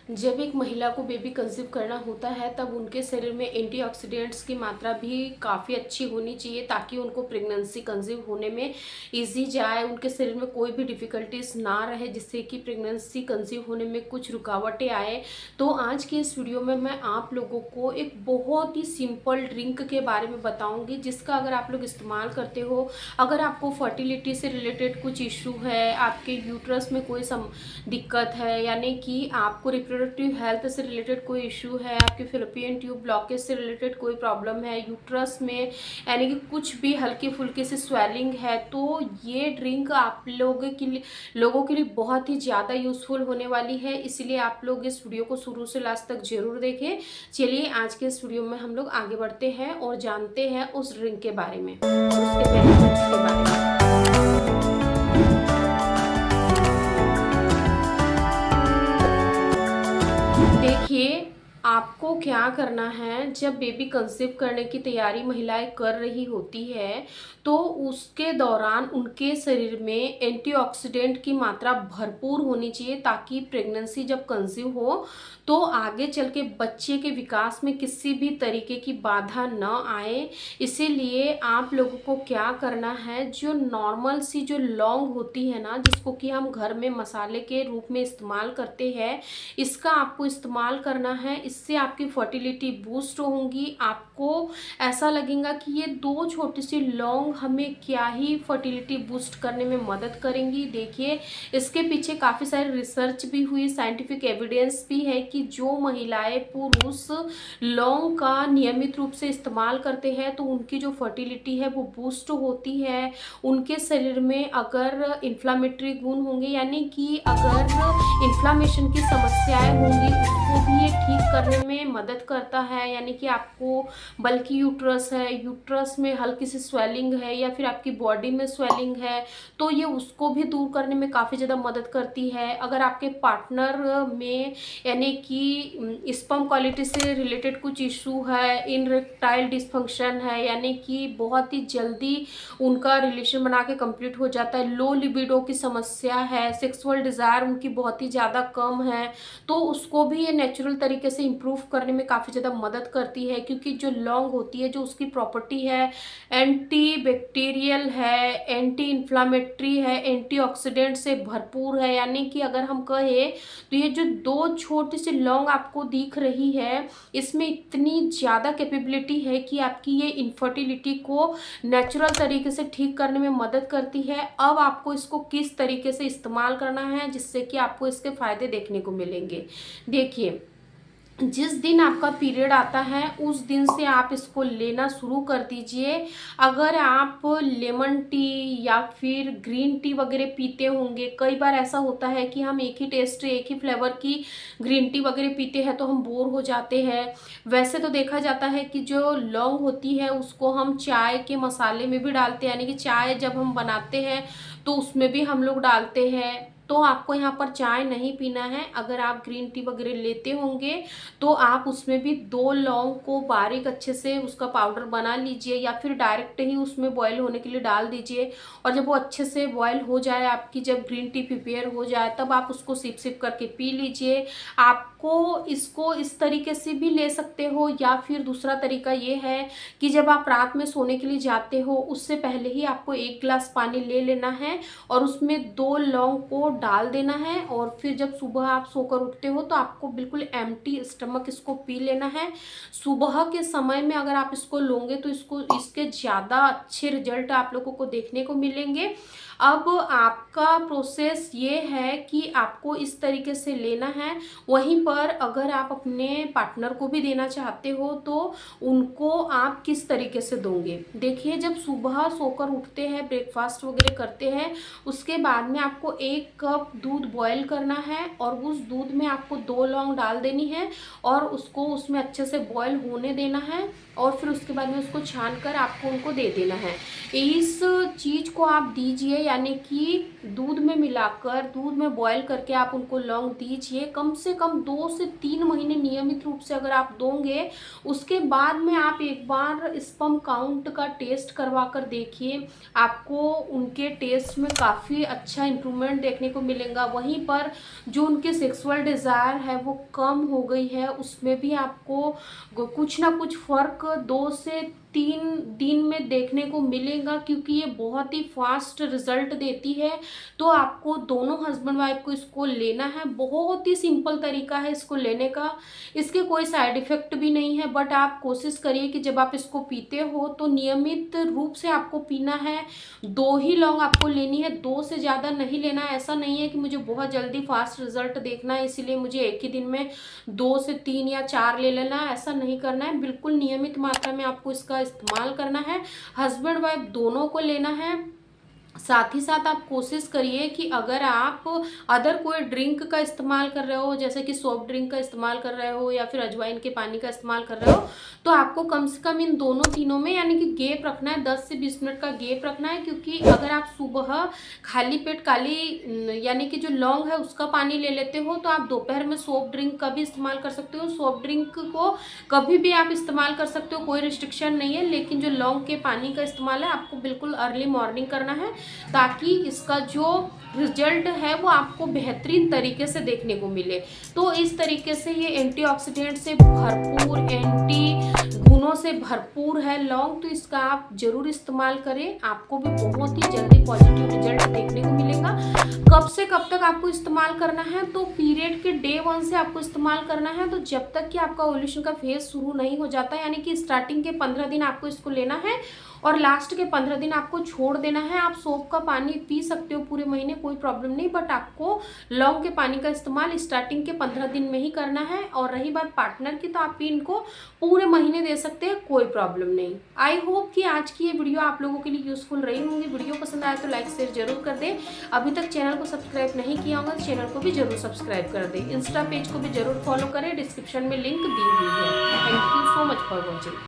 जब एक महिला को बेबी कंसीव करना होता है तब उनके शरीर में एंटीऑक्सीडेंट्स की मात्रा भी काफ़ी अच्छी होनी चाहिए ताकि उनको प्रेगनेंसी कंसीव होने में इजी जाए, उनके शरीर में कोई भी डिफ़िकल्टीज ना रहे जिससे कि प्रेगनेंसी कंसीव होने में कुछ रुकावटें आए। तो आज के इस वीडियो में मैं आप लोगों को एक बहुत ही सिंपल ड्रिंक के बारे में बताऊंगी जिसका अगर आप लोग इस्तेमाल करते हो, अगर आपको फर्टिलिटी से रिलेटेड कुछ इशू है, आपके यूट्रस में कोई दिक्कत है, यानी कि आपको रिप्रोडक्टिव हेल्थ से रिलेटेड कोई इशू है, आपके फिलिपियन ट्यूब ब्लॉकेज से रिलेटेड कोई प्रॉब्लम है यूट्रस में, यानी कि कुछ भी हल्की फुल्की से स्वेलिंग है, तो ये ड्रिंक आप लोगों के लिए बहुत ही ज़्यादा यूज़फुल होने वाली है। इसलिए आप लोग इस वीडियो को शुरू से लास्ट तक जरूर देखें। चलिए आज के इस वीडियो में हम लोग आगे बढ़ते हैं और जानते हैं उस ड्रिंक के बारे में, उसके बेनिफिट्स के बारे में। देखिए, आपको क्या करना है, जब बेबी कंसीव करने की तैयारी महिलाएं कर रही होती है तो उसके दौरान उनके शरीर में एंटीऑक्सीडेंट की मात्रा भरपूर होनी चाहिए ताकि प्रेगनेंसी जब कंसीव हो तो आगे चल के बच्चे के विकास में किसी भी तरीके की बाधा न आए। इसीलिए आप लोगों को क्या करना है, जो नॉर्मल सी जो लौंग होती है ना, जिसको कि हम घर में मसाले के रूप में इस्तेमाल करते हैं, इसका आपको इस्तेमाल करना है। इससे आपकी फर्टिलिटी बूस्ट होंगी। आपको ऐसा लगेगा कि ये दो छोटी सी लौंग हमें क्या ही फर्टिलिटी बूस्ट करने में मदद करेंगी। देखिए, इसके पीछे काफ़ी सारी रिसर्च भी हुई, साइंटिफिक एविडेंस भी है कि जो महिलाएं पुरुष लौंग का नियमित रूप से इस्तेमाल करते हैं तो उनकी जो फर्टिलिटी है वो बूस्ट होती है। उनके शरीर में अगर इन्फ्लामेटरी गुण होंगे, यानी कि अगर इन्फ्लामेशन की समस्याएं होंगी, उसको भी ये ठीक करने में मदद करता है। यानी कि आपको बल्कि यूट्रस है, यूट्रस में हल्की सी स्वेलिंग है या फिर आपकी बॉडी में स्वेलिंग है तो ये उसको भी दूर करने में काफ़ी ज़्यादा मदद करती है। अगर आपके पार्टनर में यानी कि स्पर्म क्वालिटी से रिलेटेड कुछ इशू है, इनरेक्टाइल डिसफंक्शन है, यानी कि बहुत ही जल्दी उनका रिलेशन बना के कंप्लीट हो जाता है, लो लिबिडो की समस्या है, सेक्सुअल डिज़ायर उनकी बहुत ही ज़्यादा कम है, तो उसको भी ये नेचुरल तरीके से इम्प्रूव करने में काफ़ी ज़्यादा मदद करती है। क्योंकि जो लौंग होती है, जो उसकी प्रॉपर्टी है, एंटी बैक्टीरियल है, एंटी इन्फ्लामेटरी है, एंटीऑक्सीडेंट से भरपूर है। यानी कि अगर हम कहें तो ये जो दो छोटी सी लौंग आपको दिख रही है, इसमें इतनी ज़्यादा कैपेबिलिटी है कि आपकी ये इनफर्टिलिटी को नेचुरल तरीके से ठीक करने में मदद करती है। अब आपको इसको किस तरीके से इस्तेमाल करना है जिससे कि आपको इसके फ़ायदे देखने को मिलेंगे। देखिए, जिस दिन आपका पीरियड आता है उस दिन से आप इसको लेना शुरू कर दीजिए। अगर आप लेमन टी या फिर ग्रीन टी वगैरह पीते होंगे, कई बार ऐसा होता है कि हम एक ही टेस्ट, एक ही फ्लेवर की ग्रीन टी वगैरह पीते हैं तो हम बोर हो जाते हैं। वैसे तो देखा जाता है कि जो लौंग होती है उसको हम चाय के मसाले में भी डालते हैं, यानी कि चाय जब हम बनाते हैं तो उसमें भी हम लोग डालते हैं। तो आपको यहाँ पर चाय नहीं पीना है। अगर आप ग्रीन टी वगैरह लेते होंगे तो आप उसमें भी दो लौंग को बारीक अच्छे से उसका पाउडर बना लीजिए या फिर डायरेक्ट ही उसमें बॉयल होने के लिए डाल दीजिए। और जब वो अच्छे से बॉयल हो जाए, आपकी जब ग्रीन टी प्रिपेयर हो जाए, तब आप उसको सिप सिप करके पी लीजिए। आपको इसको इस तरीके से भी ले सकते हो, या फिर दूसरा तरीका ये है कि जब आप रात में सोने के लिए जाते हो उससे पहले ही आपको 1 गिलास पानी ले लेना है और उसमें दो लौंग को डाल देना है। और फिर जब सुबह आप सोकर उठते हो तो आपको बिल्कुल एम्प्टी स्टमक इसको पी लेना है। सुबह के समय में अगर आप इसको लोगे तो इसके ज़्यादा अच्छे रिजल्ट आप लोगों को देखने को मिलेंगे। अब आपका प्रोसेस ये है कि आपको इस तरीके से लेना है। वहीं पर अगर आप अपने पार्टनर को भी देना चाहते हो तो उनको आप किस तरीके से दोगे। देखिए, जब सुबह सोकर उठते हैं, ब्रेकफास्ट वगैरह करते हैं, उसके बाद में आपको 1 कप दूध बॉयल करना है और उस दूध में आपको 2 लौंग डाल देनी है और उसको उसमें अच्छे से बॉयल होने देना है। और फिर उसके बाद में उसको छान कर आपको उनको दे देना है। इस चीज़ को आप दीजिए यानी कि दूध में मिलाकर, दूध में बॉयल करके आप उनको लौंग दीजिए। कम से कम 2 से 3 महीने नियमित रूप से अगर आप दोगे, उसके बाद में आप एक बार स्पर्म काउंट का टेस्ट करवा कर देखिए। आपको उनके टेस्ट में काफ़ी अच्छा इम्प्रूवमेंट देखने को मिलेगा। वहीं पर जो उनके सेक्सुअल डिज़ायर है वो कम हो गई है, उसमें भी आपको कुछ ना कुछ फ़र्क 2 से 3 दिन में देखने को मिलेगा, क्योंकि ये बहुत ही फास्ट रिजल्ट देती है। तो आपको दोनों हस्बैंड वाइफ को इसको लेना है। बहुत ही सिंपल तरीका है इसको लेने का, इसके कोई साइड इफ़ेक्ट भी नहीं है। बट आप कोशिश करिए कि जब आप इसको पीते हो तो नियमित रूप से आपको पीना है। 2 ही लौंग आपको लेनी है, 2 से ज़्यादा नहीं लेना है। ऐसा नहीं है कि मुझे बहुत जल्दी फास्ट रिजल्ट देखना है इसीलिए मुझे एक ही दिन में 2 से 3 या 4 ले लेना है, ऐसा नहीं करना है। बिल्कुल नियमित मात्रा में आपको इसका इस्तेमाल करना है। हस्बैंड वाइफ दोनों को लेना है। साथ ही साथ आप कोशिश करिए कि अगर आप अदर कोई ड्रिंक का इस्तेमाल कर रहे हो, जैसे कि सॉफ्ट ड्रिंक का इस्तेमाल कर रहे हो या फिर अजवाइन के पानी का इस्तेमाल कर रहे हो, तो आपको कम से कम इन दोनों तीनों में यानी कि गैप रखना है, 10 से 20 मिनट का गैप रखना है। क्योंकि अगर आप सुबह खाली पेट यानी कि जो लौंग है उसका पानी ले लेते हो, तो आप दोपहर में सॉफ्ट ड्रिंक का भी इस्तेमाल कर सकते हो। सॉफ्ट ड्रिंक को कभी भी आप इस्तेमाल कर सकते हो, कोई रिस्ट्रिक्शन नहीं है। लेकिन जो लौंग के पानी का इस्तेमाल है आपको बिल्कुल अर्ली मॉर्निंग करना है, ताकि इसका जो रिजल्ट है वो आपको बेहतरीन तरीके से देखने को मिले। तो इस तरीके से ये एंटीऑक्सीडेंट से भरपूर, एंटी गुणों से भरपूर है लौंग, तो इसका आप जरूर इस्तेमाल करें। आपको भी बहुत ही जल्दी पॉजिटिव रिजल्ट देखने को मिलेगा। कब से कब तक आपको इस्तेमाल करना है, तो पीरियड के डे 1 से आपको इस्तेमाल करना है। तो जब तक कि आपका ओव्यूलेशन का फेज शुरू नहीं हो जाता, यानी कि स्टार्टिंग के 15 दिन आपको इसको लेना है और लास्ट के 15 दिन आपको छोड़ देना है। आप सोप का पानी पी सकते हो पूरे महीने, कोई प्रॉब्लम नहीं, बट आपको लौंग के पानी का इस्तेमाल स्टार्टिंग के 15 दिन में ही करना है। और रही बात पार्टनर की, तो आप इनको पूरे महीने दे सकते हैं, कोई प्रॉब्लम नहीं। आई होप कि आज की ये वीडियो आप लोगों के लिए यूजफुल रही होंगी। वीडियो पसंद आया तो लाइक शेयर जरूर कर दें। अभी तक चैनल को सब्सक्राइब नहीं किया होगा तो चैनल को भी जरूर सब्सक्राइब कर दें। इंस्टा पेज को भी जरूर फॉलो करें, डिस्क्रिप्शन में लिंक दी हुई है। Thank you so much for watching.